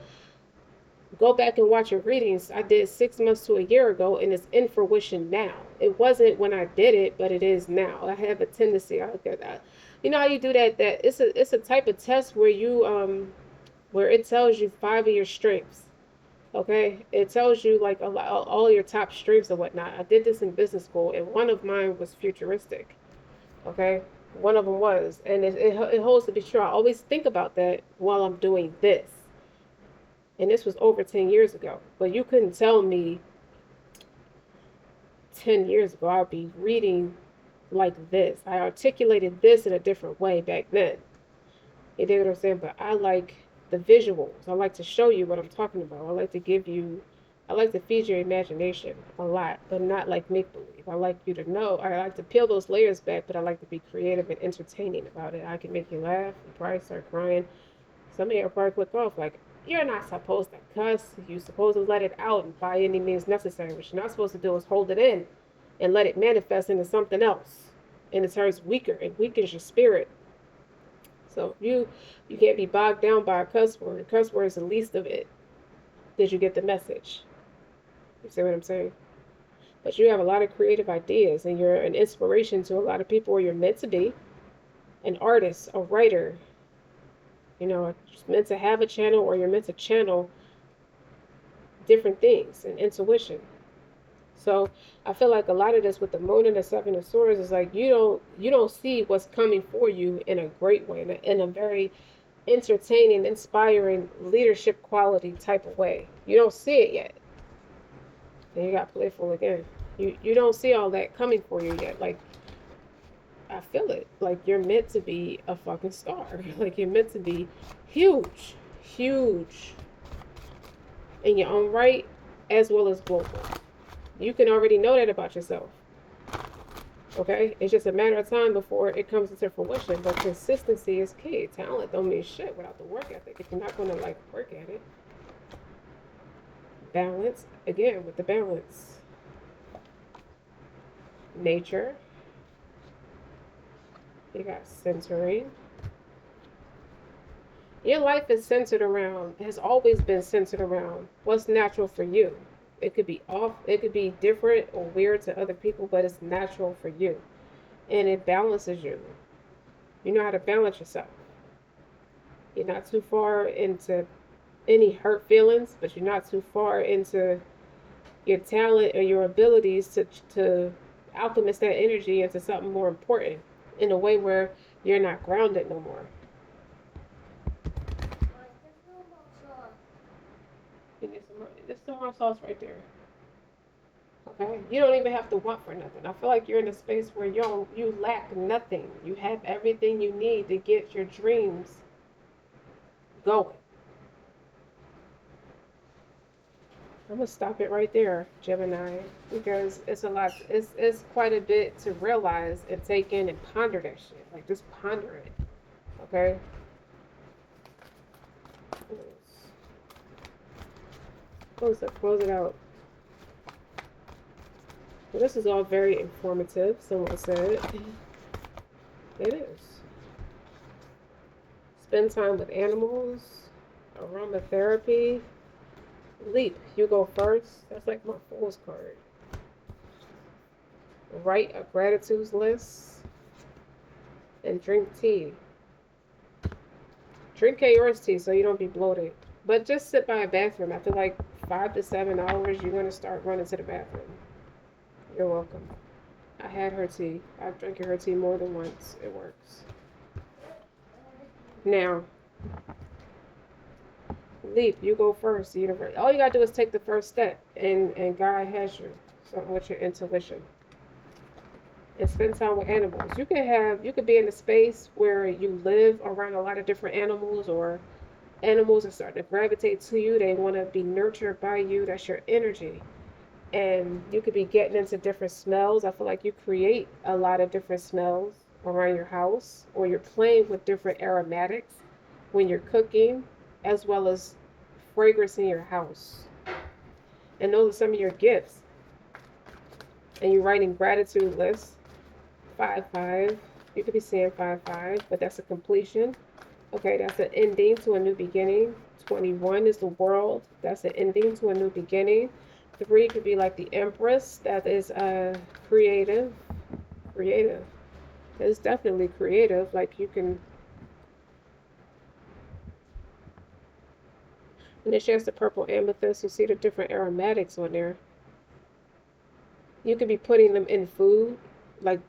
go back and watch your readings I did 6 months to a year ago, and it's in fruition now. It wasn't when I did it, but it is now. I have a tendency. I look at that. You know how you do that? That it's a type of test where where it tells you 5 of your strengths. Okay, it tells you like all your top strengths and whatnot. I did this in business school, and one of mine was futuristic. Okay, one of them was, and it holds to be true. I always think about that while I'm doing this, and this was over 10 years ago. But you couldn't tell me 10 years ago I'd be reading like this. I articulated this in a different way back then. You dig what I'm saying? But I like the visuals. I like to show you what I'm talking about. I like to feed your imagination a lot, but not like make believe. I like you to know. I like to peel those layers back, but I like to be creative and entertaining about it. I can make you laugh, you probably start crying. Some of you will probably click off like, you're not supposed to cuss. You're supposed to let it out by any means necessary. What you're not supposed to do is hold it in and let it manifest into something else. And it turns weaker. It weakens your spirit. So you can't be bogged down by a cuss word. A cuss word is the least of it. Did you get the message? You see what I'm saying? But you have a lot of creative ideas, and you're an inspiration to a lot of people, or you're meant to be an artist, a writer. You know, just meant to have a channel, or you're meant to channel different things and intuition. So I feel like a lot of this with the moon and the 7 of Swords is like you don't see what's coming for you in a great way, in a very entertaining, inspiring, leadership quality type of way. You don't see it yet. And you got playful again. You don't see all that coming for you yet. Like I feel it. Like you're meant to be a fucking star. Like you're meant to be huge, huge in your own right, as well as global. You can already know that about yourself. Okay? It's just a matter of time before it comes into fruition. But consistency is key. Talent don't mean shit without the work ethic. If you're not going to like work at it. Balance. Again, with the balance. Nature. You got centering. Your life is centered around, has always been centered around what's natural for you. It could be off, it could be different or weird to other people, but it's natural for you. And it balances you. You know how to balance yourself. You're not too far into any hurt feelings, but you're not too far into your talent or your abilities to alchemist that energy into something more important in a way where you're not grounded no more. You need some more. There's some more sauce right there. Okay, you don't even have to want for nothing. I feel like you're in a space where you lack nothing. You have everything you need to get your dreams going. I'm gonna stop it right there, Gemini, because it's a lot. It's quite a bit to realize and take in and ponder that shit. Like just ponder it. Okay. Close it out. Well, this is all very informative. Someone said it is. Spend time with animals, aromatherapy. Leap, you go first. That's like my Fool's card. Write a gratitude list and drink tea. Drink KR's tea so you don't be bloated. But just sit by a bathroom. After like 5 to 7 hours, you're going to start running to the bathroom. You're welcome. I had her tea. I've drinking her tea more than once. It works. Now, leap, you go first. Universe. All you gotta do is take the first step, and God has you. Something with your intuition. And spend time with animals. You could be in a space where you live around a lot of different animals, or animals are starting to gravitate to you. They want to be nurtured by you. That's your energy. And you could be getting into different smells. I feel like you create a lot of different smells around your house, or you're playing with different aromatics when you're cooking, as well as fragrance in your house. And those are some of your gifts. And you're writing gratitude lists. 5-5. You could be saying 5-5, but that's a completion. Okay, that's an ending to a new beginning. 21 is the world. That's an ending to a new beginning. 3 could be like the Empress. That is creative. Creative. It's definitely creative. Like you can. And then she has the purple amethyst. You see the different aromatics on there. You could be putting them in food, like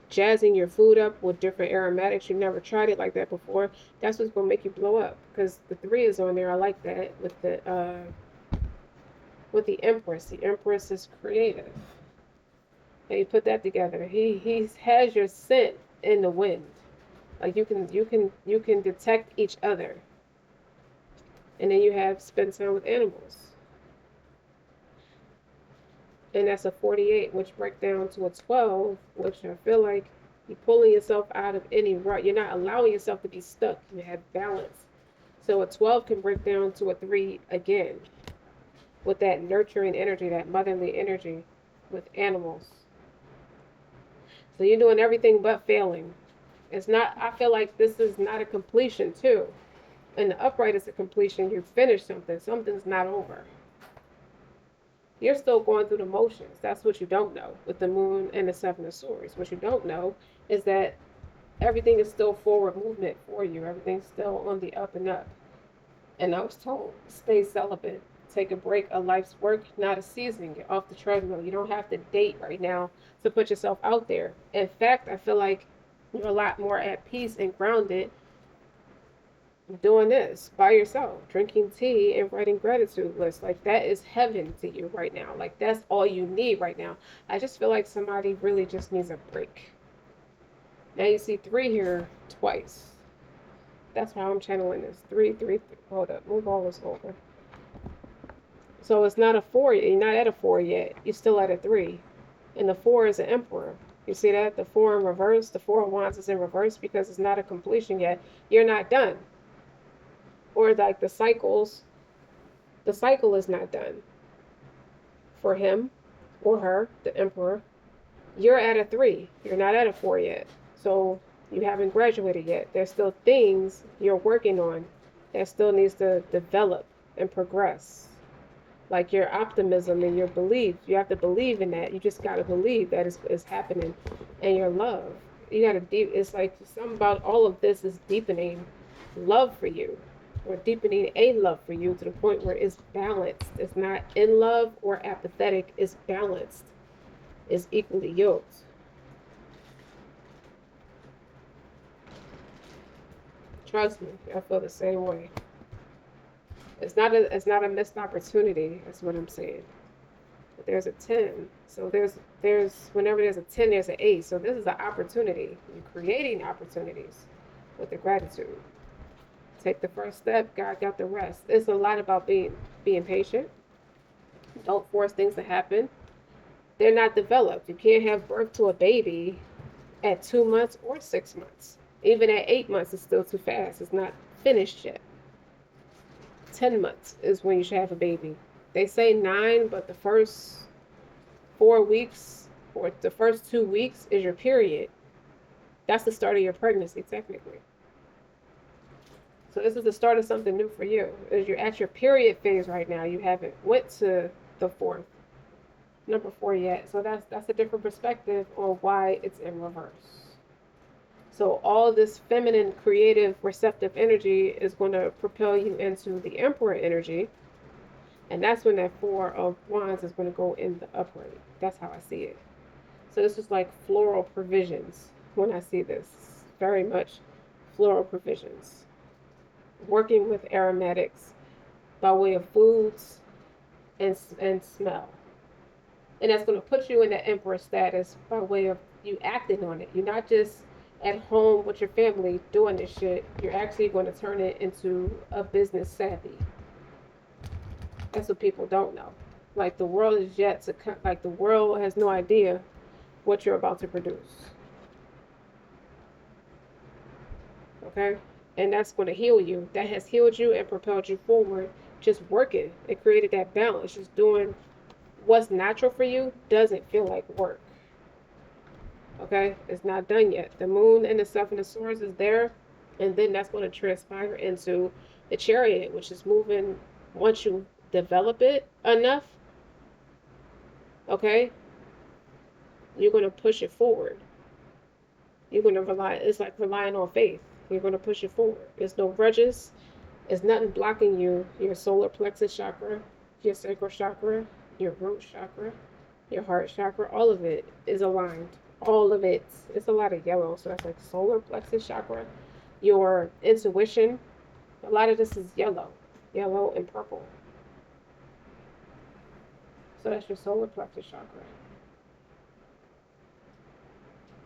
jazzing your food up with different aromatics. You never tried it like that before. That's what's gonna make you blow up. Because the 3 is on there. I like that with the Empress. The Empress is creative. And you put that together. He has your scent in the wind. Like you can detect each other. And then you have spend time with animals. And that's a 48, which breaks down to a 12, which I feel like you're pulling yourself out of any rut. You're not allowing yourself to be stuck. You have balance. So a 12 can break down to a 3 again with that nurturing energy, that motherly energy with animals. So you're doing everything but failing. It's not, I feel like this is not a completion too. And the upright is a completion. You finish something. Something's not over. You're still going through the motions. That's what you don't know with the moon and the 7 of swords. What you don't know is that everything is still forward movement for you. Everything's still on the up and up. And I was told, stay celibate. Take a break of life's work, not a season. Get off the treadmill. You don't have to date right now to put yourself out there. In fact, I feel like you're a lot more at peace and grounded doing this by yourself, drinking tea and writing gratitude lists. Like that is heaven to you right now. Like that's all you need right now. I just feel like somebody really just needs a break. Now you see 3 here twice. That's how I'm channeling this. 3, 3, 3. Hold up, move all this over. So it's not a 4 yet. You're not at a 4 yet. You're still at a 3. And the 4 is an emperor. You see that? The 4 in reverse. The 4 of wands is in reverse because it's not a completion yet. You're not done. Or like the cycle is not done for him or her, the emperor. You're at a 3. You're not at a 4 yet. So you haven't graduated yet. There's still things you're working on that still needs to develop and progress. Like your optimism and your belief. You have to believe in that. You just got to believe that is happening. And your love. You gotta deep. It's like something about all of this is deepening love for you, or deepening a love for you to the point where it's balanced. It's not in love or apathetic. It's balanced. It's equally yoked. Trust me, I feel the same way. It's not a missed opportunity. That's what I'm saying. But there's a 10. So there's whenever there's a 10, there's an 8. So this is an opportunity. You're creating opportunities with the gratitude. Take the first step. God got the rest. It's a lot about being patient. Don't force things to happen. They're not developed. You can't have birth to a baby at 2 months or 6 months. Even at 8 months, it's still too fast. It's not finished yet. 10 months is when you should have a baby. They say 9, but the first 4 weeks or the first 2 weeks is your period. That's the start of your pregnancy, technically. So this is the start of something new for you. Is you're at your period phase right now. You haven't went to the number 4 yet. So that's a different perspective on why it's in reverse. So all this feminine, creative, receptive energy is going to propel you into the Emperor energy. And that's when that 4 of Wands is going to go in the upright. That's how I see it. So this is like floral provisions when I see this. Very much floral provisions. Working with aromatics by way of foods and smell. And that's going to put you in the Emperor status by way of you acting on it. You're not just at home with your family doing this shit. You're actually going to turn it into a business savvy. That's what people don't know. Like the world is yet to come, like the world has no idea what you're about to produce. Okay? And that's going to heal you. That has healed you and propelled you forward. Just working. It created that balance. Just doing what's natural for you doesn't feel like work. Okay? It's not done yet. The moon and the 7 of Swords is there. And then that's going to transpire into the Chariot, which is moving once you develop it enough. Okay? You're going to push it forward. You're going to rely, it's like relying on faith. You're going to push it forward. There's no grudges. There's nothing blocking you. Your solar plexus chakra, your sacral chakra, your root chakra, your heart chakra, all of it is aligned. All of it. It's a lot of yellow. So that's like solar plexus chakra. Your intuition. A lot of this is yellow. Yellow and purple. So that's your solar plexus chakra.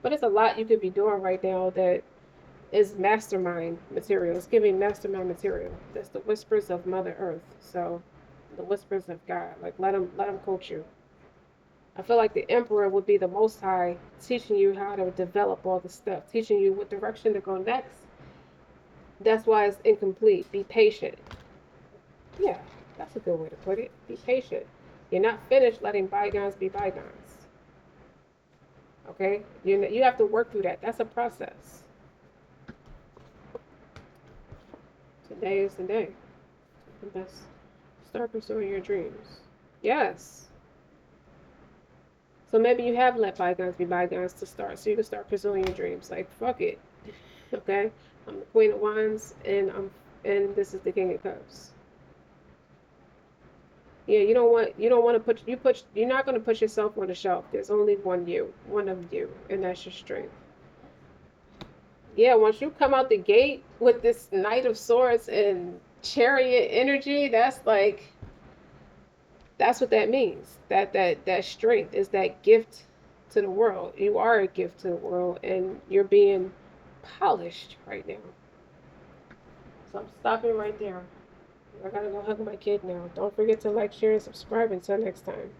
But it's a lot you could be doing right now that is mastermind material. It's giving mastermind material. That's the whispers of Mother Earth. So the whispers of God. Like let them coach you. I feel like the Emperor would be the Most High, teaching you how to develop all the stuff, teaching you what direction to go next. That's why it's incomplete. Be patient. Yeah, that's a good way to put it. Be patient. You're not finished letting bygones be bygones. Okay? You have to work through that. That's a process. Today is the day. Let's start pursuing your dreams. Yes. So maybe you have let bygones be bygones to start, so you can start pursuing your dreams. Like fuck it. Okay? I'm the Queen of Wands, and this is the King of Cups. Yeah, you don't want to you're not going to put yourself on the shelf. There's only one of you, and that's your strength. Yeah, once you come out the gate with this Knight of Swords and Chariot energy, that's what that means. That strength is that gift to the world. You are a gift to the world, and you're being polished right now. So I'm stopping right there. I gotta go hug my kid now. Don't forget to like, share, and subscribe. Until next time.